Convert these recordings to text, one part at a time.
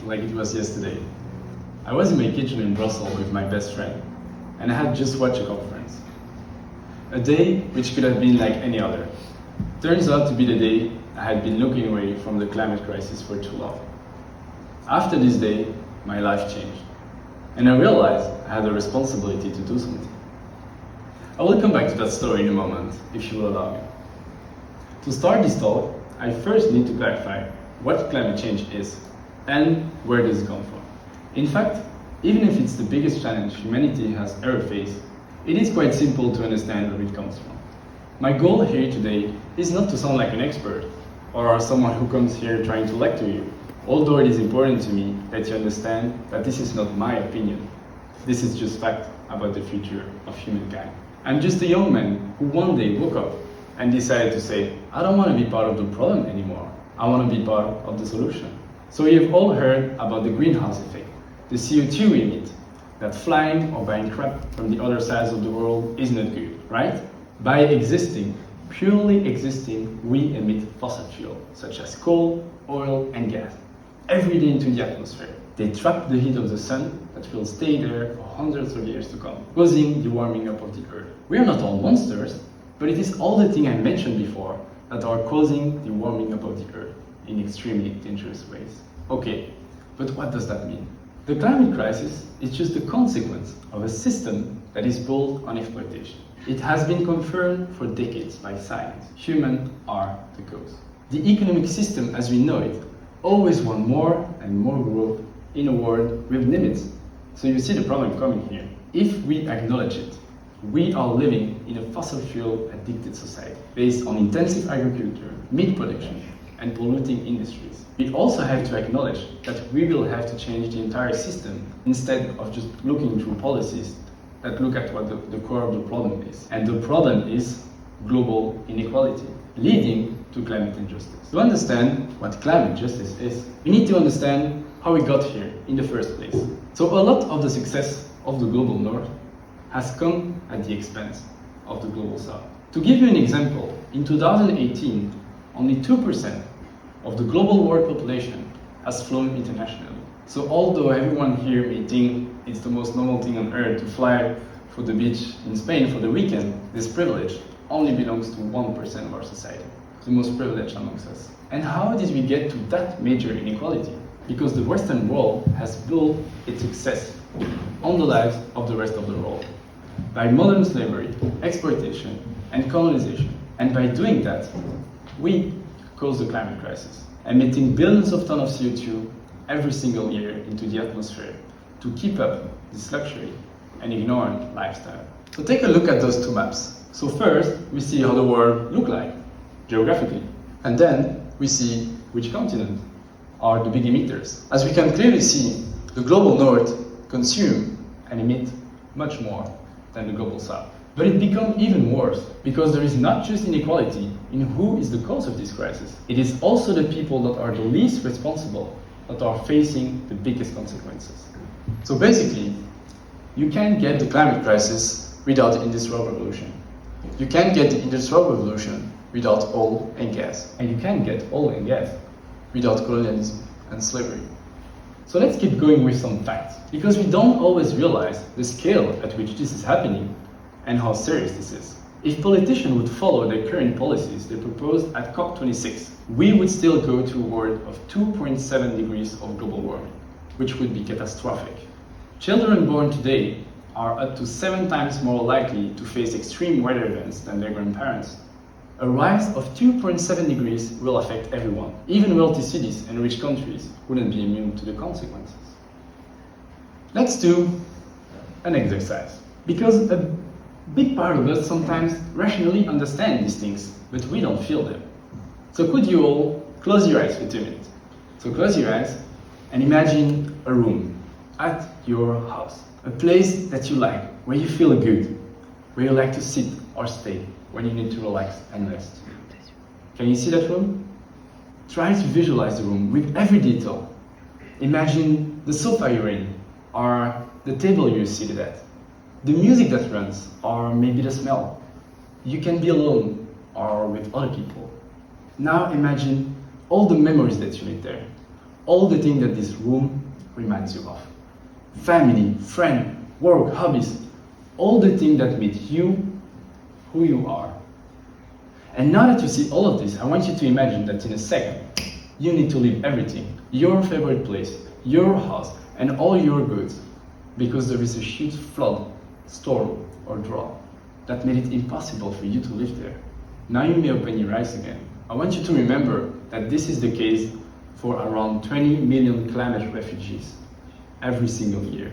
it like it was yesterday. I was in my kitchen in Brussels with my best friend, and I had just watched a conference. A day which could have been like any other. Turns out to be the day I had been looking away from the climate crisis for too long. After this day, my life changed, and I realized I had a responsibility to do something. I will come back to that story in a moment, if you will allow me. To start this talk, I first need to clarify what climate change is and where does it come from. In fact, even if it's the biggest challenge humanity has ever faced, it is quite simple to understand where it comes from. My goal here today is not to sound like an expert or someone who comes here trying to lecture you, although it is important to me that you understand that this is not my opinion. This is just fact about the future of humankind. I'm just a young man who one day woke up and decided to say, I don't want to be part of the problem anymore. I want to be part of the solution. So you've all heard about the greenhouse effect, the CO2 we emit, that flying or buying crap from the other sides of the world is not good, right? By existing, purely existing, we emit fossil fuel, such as coal, oil, and gas, every day into the atmosphere. They trap the heat of the sun that will stay there for hundreds of years to come, causing the warming up of the earth. We are not all monsters, but it is all the things I mentioned before that are causing the warming up of the earth in extremely dangerous ways. Okay, but what does that mean? The climate crisis is just a consequence of a system that is built on exploitation. It has been confirmed for decades by science. Humans are the cause. The economic system as we know it always wants more and more growth in a world with limits. So you see the problem coming here. If we acknowledge it, we are living in a fossil fuel addicted society based on intensive agriculture, meat production, and polluting industries. We also have to acknowledge that we will have to change the entire system instead of just looking through policies that look at what the core of the problem is. And the problem is global inequality, leading to climate injustice. To understand what climate justice is, we need to understand how we got here in the first place. So a lot of the success of the global north has come at the expense of the global south. To give you an example, in 2018, only 2% of the global world population has flown internationally. So although everyone here may think it's the most normal thing on earth to fly for the beach in Spain for the weekend, this privilege only belongs to 1% of our society, the most privileged amongst us. And how did we get to that major inequality? Because the Western world has built its success on the lives of the rest of the world by modern slavery, exploitation, and colonization. And by doing that, we cause the climate crisis, emitting billions of tons of CO2 every single year into the atmosphere to keep up this luxury and ignoring lifestyle. So take a look at those two maps. So first, we see how the world looks like, geographically. And then we see which continent are the big emitters. As we can clearly see, the global north consume and emit much more than the global south. But it becomes even worse because there is not just inequality in who is the cause of this crisis. It is also the people that are the least responsible that are facing the biggest consequences. So basically, you can't get the climate crisis without the Industrial Revolution. You can't get the Industrial Revolution without oil and gas. And you can't get oil and gas without colonialism and slavery. So let's keep going with some facts, because we don't always realize the scale at which this is happening and how serious this is. If politicians would follow the current policies they proposed at COP26, we would still go to a world of 2.7 degrees of global warming, which would be catastrophic. Children born today are up to 7 times more likely to face extreme weather events than their grandparents. A rise of 2.7 degrees will affect everyone. Even wealthy cities and rich countries wouldn't be immune to the consequences. Let's do an exercise, because a big part of us sometimes rationally understand these things, but we don't feel them. So could you all close your eyes for 2 minutes? So close your eyes and imagine a room at your house, a place that you like, where you feel good, where you like to sit or stay when you need to relax and rest. Can you see that room? Try to visualize the room with every detail. Imagine the sofa you're in, or the table you're seated at, the music that runs, or maybe the smell. You can be alone or with other people. Now imagine all the memories that you made there, all the things that this room reminds you of. Family, friend, work, hobbies, all the things that make you who you are. And now that you see all of this, I want you to imagine that in a second, you need to leave everything, your favorite place, your house, and all your goods, because there is a huge flood, storm, or drought that made it impossible for you to live there. Now you may open your eyes again. I want you to remember that this is the case for around 20 million climate refugees every single year.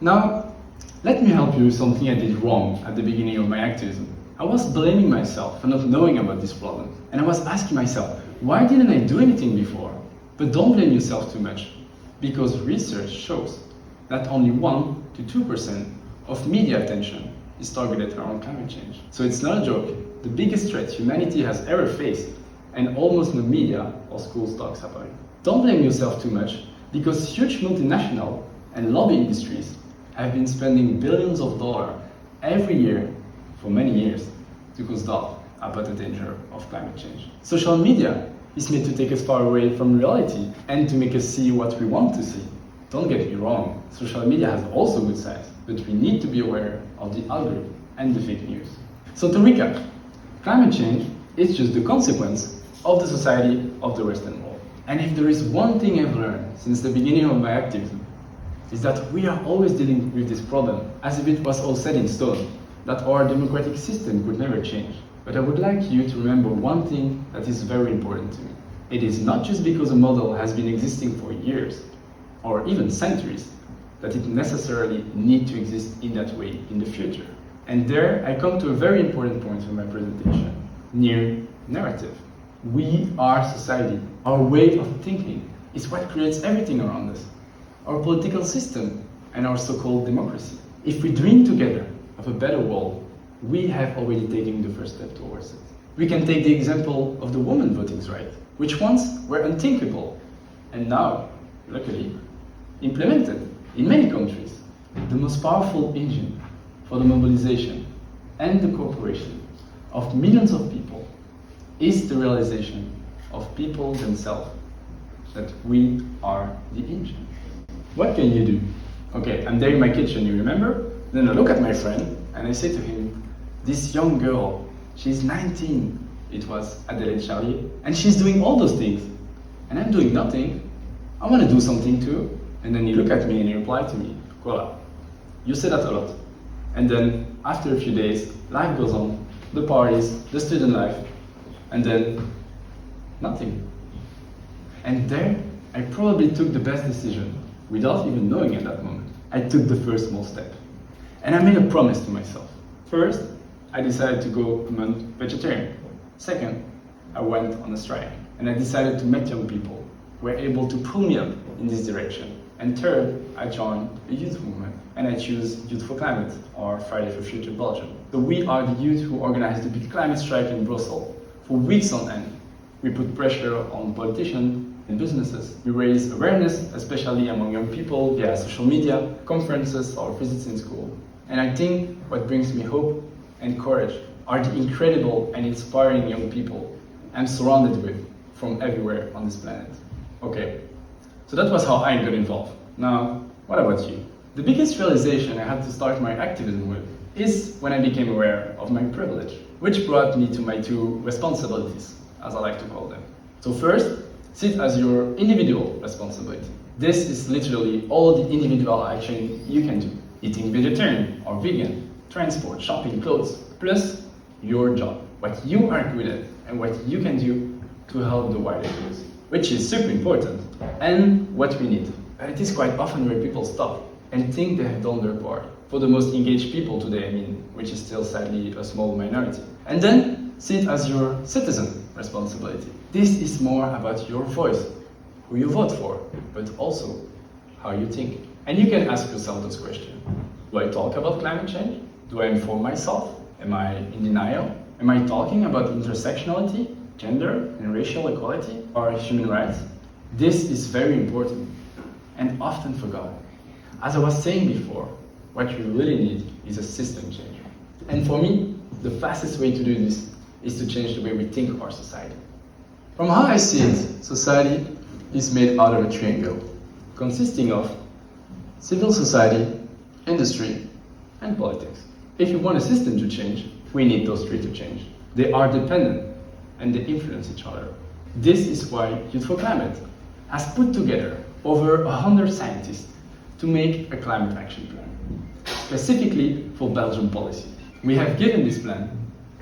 Now, let me help you with something I did wrong at the beginning of my activism. I was blaming myself for not knowing about this problem, and I was asking myself, why didn't I do anything before? But don't blame yourself too much, because research shows that only 1 to 2% of media attention is targeted around climate change. So it's not a joke. The biggest threat humanity has ever faced, and almost no media or schools talks about it. Don't blame yourself too much, because huge multinational and lobby industries have been spending billions of dollars every year for many years to consult about the danger of climate change. Social media is made to take us far away from reality and to make us see what we want to see. Don't get me wrong, social media has also good sides, but we need to be aware of the algorithm and the fake news. So to recap, climate change is just the consequence of the society of the Western world. And if there is one thing I've learned since the beginning of my activism, is that we are always dealing with this problem as if it was all set in stone, that our democratic system could never change. But I would like you to remember one thing that is very important to me. It is not just because a model has been existing for years, or even centuries, that it necessarily needs to exist in that way in the future. And there I come to a very important point in my presentation, near narrative. We are society. Our way of thinking is what creates everything around us. Our political system and our so-called democracy. If we dream together of a better world, we have already taken the first step towards it. We can take the example of the women voting rights, which once were unthinkable, and now, luckily, implemented in many countries. The most powerful engine for the mobilization and the cooperation of millions of people is the realization of people themselves that we are the engine. What can you do? Okay, I'm there in my kitchen, you remember? Then I look at my friend and I say to him, this young girl, she's 19, it was Adelaide Charlier, and she's doing all those things. And I'm doing nothing. I want to do something too. And then he looked at me and he replied to me, Kola, you say that a lot. And then after a few days, life goes on, the parties, the student life, and then nothing. And there, I probably took the best decision without even knowing at that moment. I took the first small step. And I made a promise to myself. First, I decided to go a month vegetarian. Second, I went on a strike. And I decided to meet young people who were able to pull me up in this direction. And third, I joined a youth movement. And I choose Youth for Climate, or Friday for Future Belgium. So we are the youth who organized the big climate strike in Brussels for weeks on end. We put pressure on politicians and businesses. We raise awareness, especially among young people, via social media, conferences, or visits in school. And I think what brings me hope and courage are the incredible and inspiring young people I'm surrounded with from everywhere on this planet. Okay, so that was how I got involved. Now, what about you? The biggest realization I had to start my activism with is when I became aware of my privilege, which brought me to my two responsibilities, as I like to call them. So first, see it as your individual responsibility. This is literally all the individual action you can do. Eating vegetarian or vegan, transport, shopping, clothes, plus your job, what you are good at and what you can do to help the wider cause, which is super important and what we need. But it is quite often where people stop and think they have done their part. For the most engaged people today, I mean, which is still sadly a small minority. And then see it as your citizen responsibility. This is more about your voice, who you vote for, but also how you think. And you can ask yourself those questions. Do I talk about climate change? Do I inform myself? Am I in denial? Am I talking about intersectionality, gender and racial equality, or human rights? This is very important and often forgotten. As I was saying before, what we really need is a system change. And for me, the fastest way to do this is to change the way we think of our society. From how I see it, society is made out of a triangle, consisting of civil society, industry, and politics. If you want a system to change, we need those three to change. They are dependent and they influence each other. This is why Youth for Climate has put together over 100 scientists to make a climate action plan, specifically for Belgian policy. We have given this plan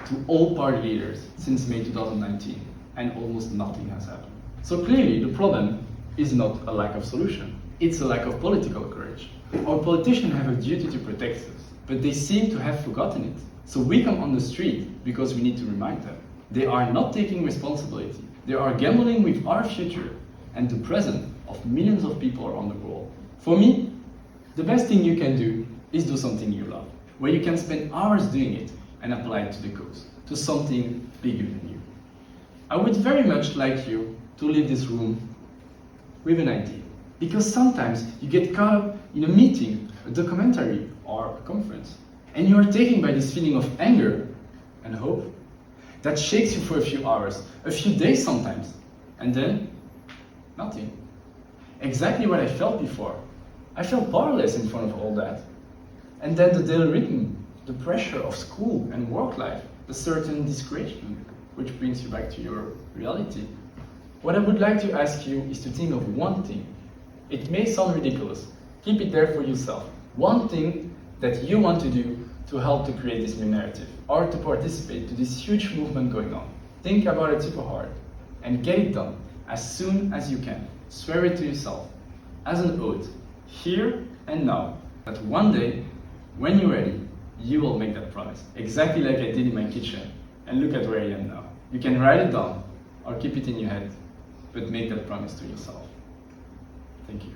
to all party leaders since May 2019, and almost nothing has happened. So clearly the problem is not a lack of solution, it's a lack of political courage. Our politicians have a duty to protect us, but they seem to have forgotten it. So we come on the street because we need to remind them. They are not taking responsibility. They are gambling with our future and the present of millions of people around the world. For me, the best thing you can do is do something you love, where you can spend hours doing it and apply it to the cause, to something bigger than you. I would very much like you to leave this room with an idea, because sometimes you get caught up in a meeting, a documentary, or a conference, and you are taken by this feeling of anger and hope that shakes you for a few hours, a few days sometimes, and then nothing. Exactly what I felt before. I felt powerless in front of all that. And then the daily rhythm, the pressure of school and work life, a certain discouragement, which brings you back to your reality. What I would like to ask you is to think of one thing. It may sound ridiculous. Keep it there for yourself. One thing that you want to do to help to create this new narrative, or to participate to this huge movement going on. Think about it super hard and get it done as soon as you can. Swear it to yourself as an oath, here and now, that one day, when you're ready, you will make that promise. Exactly like I did in my kitchen. And look at where I am now. You can write it down or keep it in your head, but make that promise to yourself. Thank you.